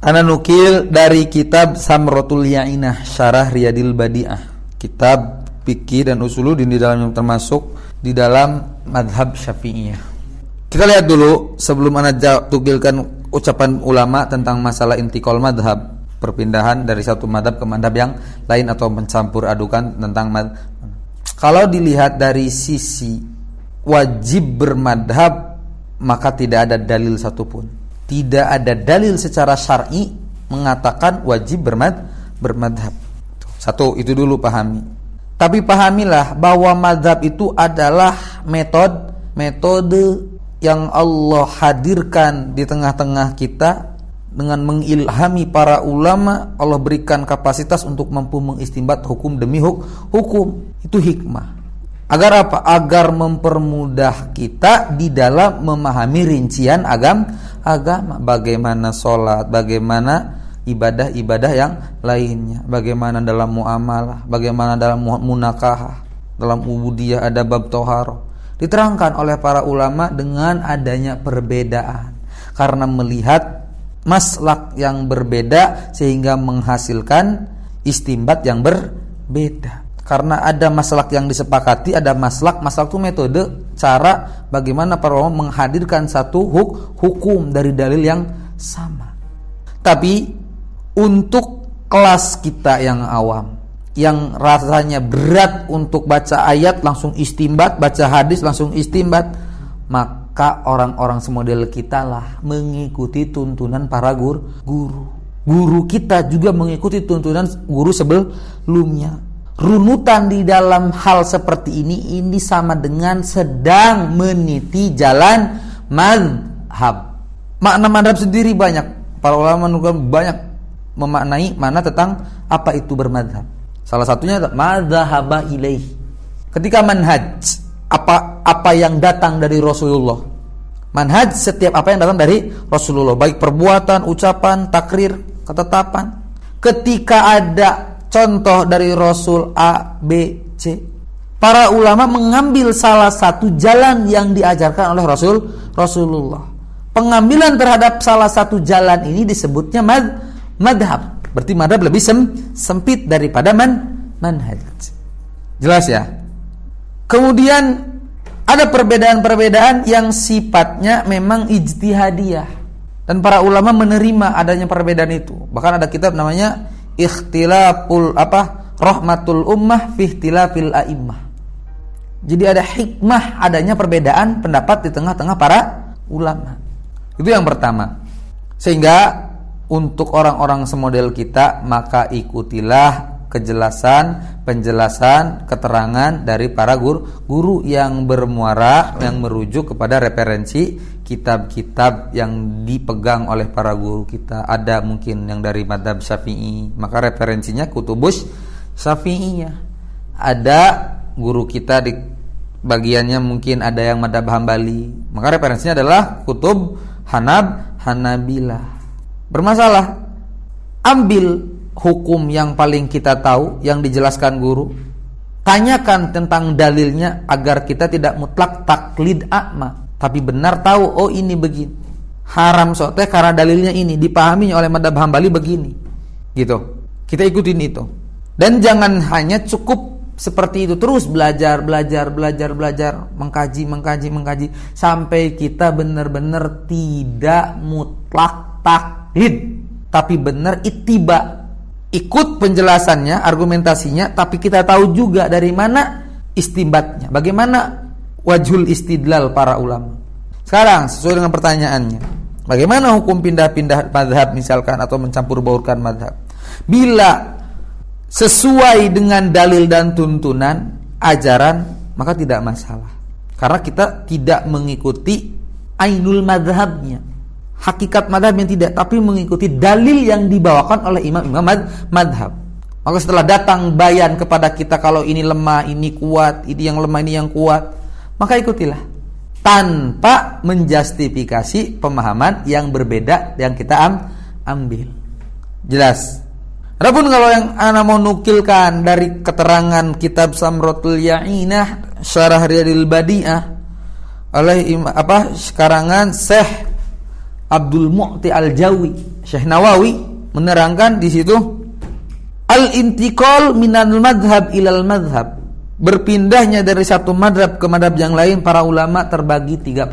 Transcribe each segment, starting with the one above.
Ana nukil dari kitab Samratul Ya'inah Syarah Riyadil Badi'ah, kitab fikih dan usuluddin di dalam yang termasuk di dalam madhab Syafi'iyah. Kita lihat dulu sebelum ana tukilkan ucapan ulama tentang masalah intiqal madhab, perpindahan dari satu madhab ke madhab yang lain atau mencampur adukan tentang madhab. Kalau dilihat dari sisi wajib bermadhab, maka tidak ada dalil satupun. Tidak ada dalil secara syar'i mengatakan wajib bermadhab. Satu, itu dulu pahami. Tapi pahamilah bahwa madhab itu adalah metode yang Allah hadirkan di tengah-tengah kita dengan mengilhami para ulama. Allah berikan kapasitas untuk mampu mengistinbat hukum demi hukum. Itu hikmah. Agar apa? Agar mempermudah kita di dalam memahami rincian agama. Bagaimana sholat, bagaimana ibadah-ibadah yang lainnya, bagaimana dalam muamalah, bagaimana dalam munakahah, dalam ubudiyah ada bab toharoh. Diterangkan oleh para ulama dengan adanya perbedaan, karena melihat maslak yang berbeda sehingga menghasilkan istinbat yang berbeda. Karena ada maslak yang disepakati, ada maslak itu metode, cara bagaimana para ulama menghadirkan satu hukum dari dalil yang sama. Tapi untuk kelas kita yang awam, yang rasanya berat untuk baca ayat langsung istinbat, baca hadis langsung istinbat, maka orang-orang semodel kita lah mengikuti tuntunan para guru. Guru kita juga mengikuti tuntunan guru sebelumnya. Runutan di dalam hal seperti ini sama dengan sedang meniti jalan madhab. Makna madhab sendiri banyak. Para ulama banyak memaknai mana tentang apa itu bermadhab. Salah satunya madhaba ilaih. Ketika manhaj, apa yang datang dari Rasulullah. Manhaj setiap apa yang datang dari Rasulullah, baik perbuatan, ucapan, takrir, ketetapan. Ketika ada contoh dari Rasul A, B, C, para ulama mengambil salah satu jalan yang diajarkan oleh Rasulullah. Pengambilan terhadap salah satu jalan ini disebutnya madhab. Berarti madhab lebih sempit daripada manhaj. Jelas ya? Kemudian ada perbedaan-perbedaan yang sifatnya memang ijtihadiyah, dan para ulama menerima adanya perbedaan itu. Bahkan ada kitab namanya Ikhtilaful Rahmatul Ummah fi Ikhtilafil A'immah. Jadi ada hikmah adanya perbedaan pendapat di tengah-tengah para ulama. Itu yang pertama. Sehingga untuk orang-orang semodel kita, maka ikutilah penjelasan, keterangan dari para guru yang bermuara, yang merujuk kepada referensi kitab-kitab yang dipegang oleh para guru kita. Ada mungkin yang dari madhab Syafi'i, maka referensinya kutubus Syafi'iyah. Ada guru kita di bagiannya mungkin ada yang madhab Hambali, maka referensinya adalah kutub Hanabilah. Bermasalah, ambil hukum yang paling kita tahu, yang dijelaskan guru, tanyakan tentang dalilnya agar kita tidak mutlak taklid a'ma, tapi benar tahu, oh ini begini, haram sote karena dalilnya ini, dipahami oleh madhab Hambali begini, gitu. Kita ikutin itu. Dan jangan hanya cukup seperti itu, terus belajar, mengkaji sampai kita benar-benar tidak mutlak taklid, tapi benar ittiba, ikut penjelasannya, argumentasinya, tapi kita tahu juga dari mana istinbatnya, bagaimana wajhul istidlal para ulama. Sekarang sesuai dengan pertanyaannya, bagaimana hukum pindah-pindah madhab misalkan, atau mencampur baurkan madhab? Bila sesuai dengan dalil dan tuntunan ajaran, maka tidak masalah, karena kita tidak mengikuti ainul madhabnya, hakikat madhab yang tidak, tapi mengikuti dalil yang dibawakan oleh imam-imam madhab. Maka setelah datang bayan kepada kita, kalau ini lemah, ini kuat, ini yang lemah, ini yang kuat, maka ikutilah, tanpa menjustifikasi pemahaman yang berbeda yang kita ambil. Jelas? Adapun kalau yang ana mau nukilkan dari keterangan kitab Samratul Ya'inah Syarah Riyadil Badi'ah oleh karangan Syekh Abdul Mu'ti Al-Jawi, Syekh Nawawi menerangkan di situ al-intiqal minal madhab ilal madhab, berpindahnya dari satu madhab ke madhab yang lain, para ulama terbagi 3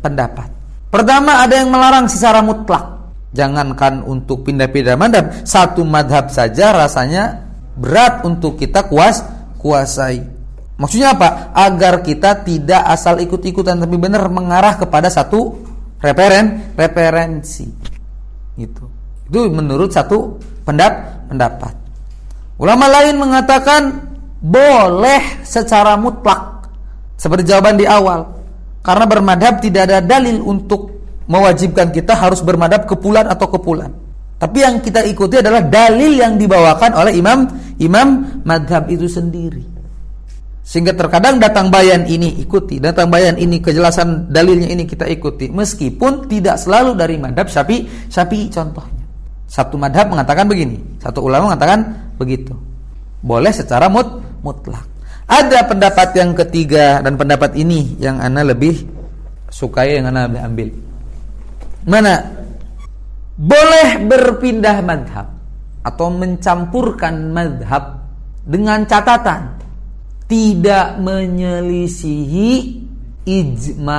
pendapat. Pertama, ada yang melarang secara mutlak. Jangankan untuk pindah-pindah madhab, satu madhab saja rasanya berat untuk kita kuasai. Maksudnya apa? Agar kita tidak asal ikut-ikutan, tapi benar mengarah kepada satu referensi. Itu menurut satu pendapat. Ulama lain mengatakan boleh secara mutlak, seperti jawaban di awal, karena bermadhab tidak ada dalil untuk mewajibkan kita harus bermadhab kepulan atau kepulan. Tapi yang kita ikuti adalah dalil yang dibawakan oleh imam madhab itu sendiri. Sehingga terkadang datang bayan ini ikuti, datang bayan ini kejelasan dalilnya ini kita ikuti, meskipun tidak selalu dari madhab Syafi'i contohnya. Satu madhab mengatakan begini, satu ulama mengatakan begitu. Boleh secara mutlak. Ada pendapat yang ketiga, dan pendapat ini yang ana lebih sukai, yang ana ambil. Mana? Boleh berpindah madhab atau mencampurkan madhab dengan catatan tidak menyelisihi ijma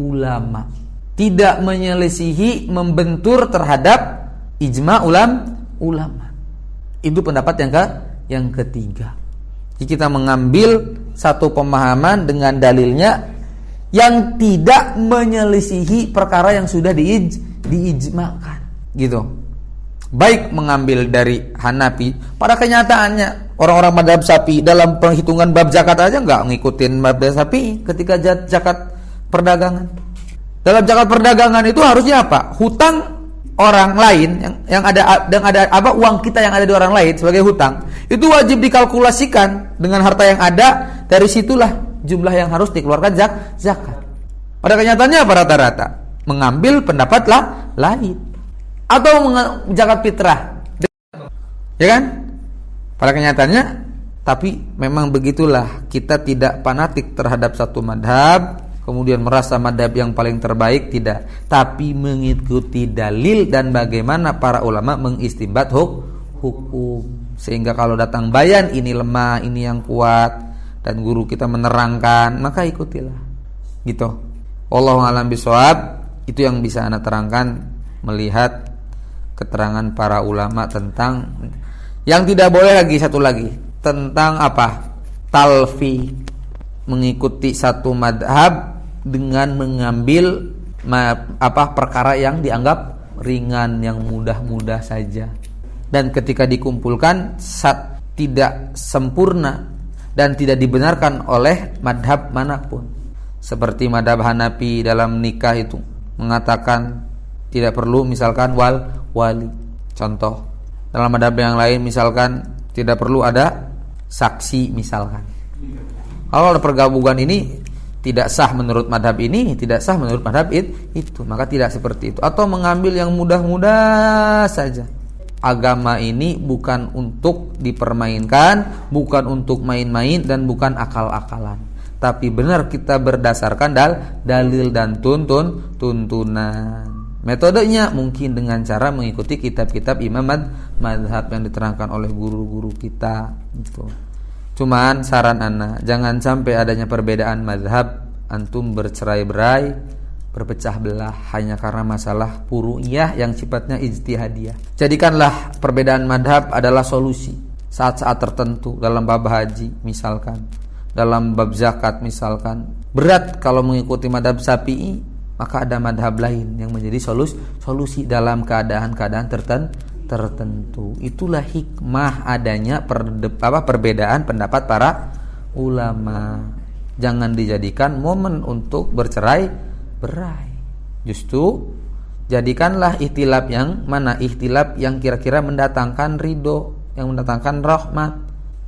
ulama, tidak menyelisihi, membentur terhadap ijma ulama. Itu pendapat yang ketiga. Jadi kita mengambil satu pemahaman dengan dalilnya yang tidak menyelisihi perkara yang sudah diijmakan, gitu. Baik mengambil dari Hanafi, pada kenyataannya orang-orang madhab Syafi'i dalam penghitungan bab zakat aja nggak ngikutin madhab Syafi'i ketika zakat perdagangan. Dalam zakat perdagangan itu harusnya apa? Hutang orang lain yang ada apa, uang kita yang ada di orang lain sebagai hutang, itu wajib dikalkulasikan dengan harta yang ada, dari situlah jumlah yang harus dikeluarkan zakat. Pada kenyataannya apa rata-rata? Mengambil pendapat lain atau zakat fitrah, ya kan? Pada kenyataannya, tapi memang begitulah, kita tidak fanatik terhadap satu madhab, kemudian merasa madhab yang paling terbaik, tidak, tapi mengikuti dalil dan bagaimana para ulama mengistinbat hukum. Sehingga kalau datang bayan ini lemah, ini yang kuat, dan guru kita menerangkan, maka ikutilah, gitu. Wallahu a'lam bishawab. Itu yang bisa ana terangkan melihat keterangan para ulama tentang yang tidak boleh. Satu lagi tentang apa? Talfi, mengikuti satu madhab dengan mengambil perkara yang dianggap ringan, yang mudah-mudah saja, dan ketika dikumpulkan tidak sempurna dan tidak dibenarkan oleh madhab manapun. Seperti madhab Hanafi dalam nikah itu mengatakan tidak perlu misalkan wali, contoh. Dalam madhab yang lain misalkan tidak perlu ada saksi misalkan. Kalau ada pergabungan ini tidak sah menurut madhab ini, tidak sah menurut madhab itu, maka tidak seperti itu. Atau mengambil yang mudah-mudah saja. Agama ini bukan untuk dipermainkan, bukan untuk main-main, dan bukan akal-akalan, tapi benar kita berdasarkan dalil dan tuntunan. Metodenya mungkin dengan cara mengikuti kitab-kitab imam madhab yang diterangkan oleh guru-guru kita, gitu. Cuman saran ana, jangan sampai adanya perbedaan mazhab antum bercerai-berai, berpecah belah hanya karena masalah furu'iyah yang sifatnya ijtihadiyah. Jadikanlah perbedaan mazhab adalah solusi saat-saat tertentu, dalam bab haji misalkan, dalam bab zakat misalkan. Berat kalau mengikuti mazhab Syafi'i, maka ada mazhab lain yang menjadi solusi dalam keadaan-keadaan tertentu. Itulah hikmah adanya perbedaan pendapat para ulama. Jangan dijadikan momen untuk bercerai-berai. Justru jadikanlah ikhtilaf yang mana? Ikhtilaf yang kira-kira mendatangkan ridho, yang mendatangkan rahmat.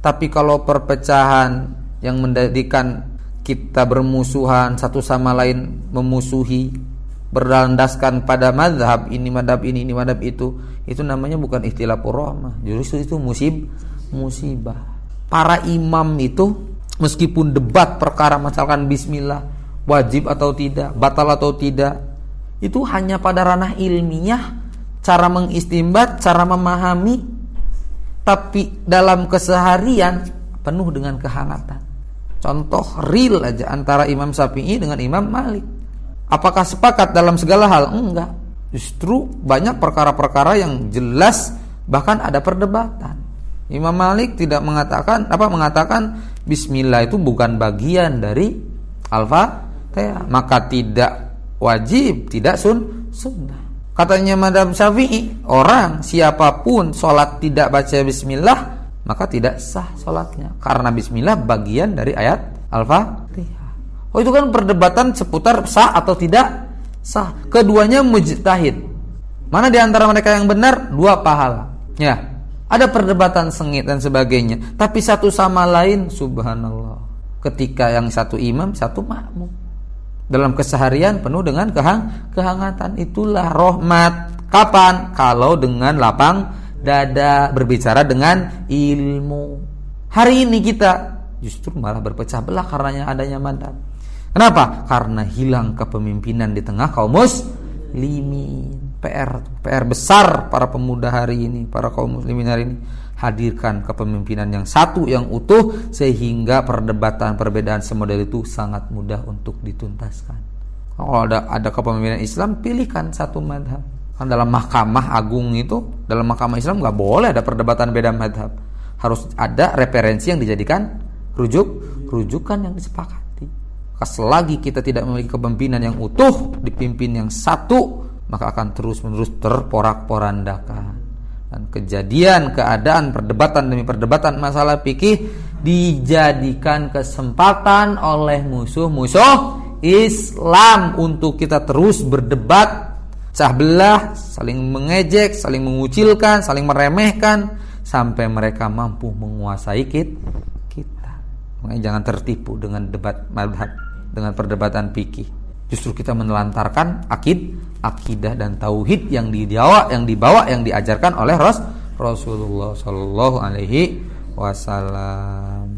Tapi kalau perpecahan yang menjadikan kita bermusuhan, satu sama lain memusuhi, berlandaskan pada madhab ini madhab itu namanya bukan ikhtilafur rahmah, justru itu musibah. Para imam itu meskipun debat perkara misalkan bismillah, wajib atau tidak, batal atau tidak. Itu hanya pada ranah ilmiah, cara mengistimbat, cara memahami. Tapi dalam keseharian penuh dengan kehangatan. Contoh real aja antara Imam Syafi'i dengan Imam Malik. Apakah sepakat dalam segala hal? Enggak. Justru banyak perkara-perkara yang jelas, bahkan ada perdebatan. Imam Malik tidak mengatakan bismillah itu bukan bagian dari Al-Fatihah, maka tidak wajib, tidak sunnah. Katanya madhab Syafi'i, orang siapapun sholat tidak baca bismillah maka tidak sah sholatnya, karena bismillah bagian dari ayat Al-Fatihah. Oh, itu kan perdebatan seputar sah atau tidak sah. Keduanya mujtahid. Mana di antara mereka yang benar? Dua pahala. Ya, ada perdebatan sengit dan sebagainya. Tapi satu sama lain, subhanallah. Ketika yang satu imam, satu makmum. Dalam keseharian penuh dengan kehangatan. Itulah rahmat. Kapan? Kalau dengan lapang dada, berbicara dengan ilmu. Hari ini kita justru malah berpecah belah karenanya adanya madhab. Kenapa? Karena hilang kepemimpinan di tengah kaum muslimin. PR besar para pemuda hari ini, para kaum muslimin hari ini. Hadirkan kepemimpinan yang satu, yang utuh, sehingga perdebatan perbedaan semodel itu sangat mudah untuk dituntaskan. Kalau ada kepemimpinan Islam, pilihkan satu madhab. Kan dalam mahkamah agung itu, dalam mahkamah Islam nggak boleh ada perdebatan beda madhab. Harus ada referensi yang dijadikan rujukan yang disepakati. Selagi kita tidak memiliki kepemimpinan yang utuh, dipimpin yang satu, maka akan terus-menerus terporak-porandakan. Dan kejadian, keadaan, perdebatan demi perdebatan masalah fikih dijadikan kesempatan oleh musuh-musuh Islam untuk kita terus berdebat, pecah belah, saling mengejek, saling mengucilkan, saling meremehkan, sampai mereka mampu menguasai kita. Makanya jangan tertipu dengan debat madhab, dengan perdebatan fikih. Justru kita menelantarkan akidah dan tauhid yang dibawa, yang diajarkan oleh Rasulullah Shallallahu Alaihi Wasallam.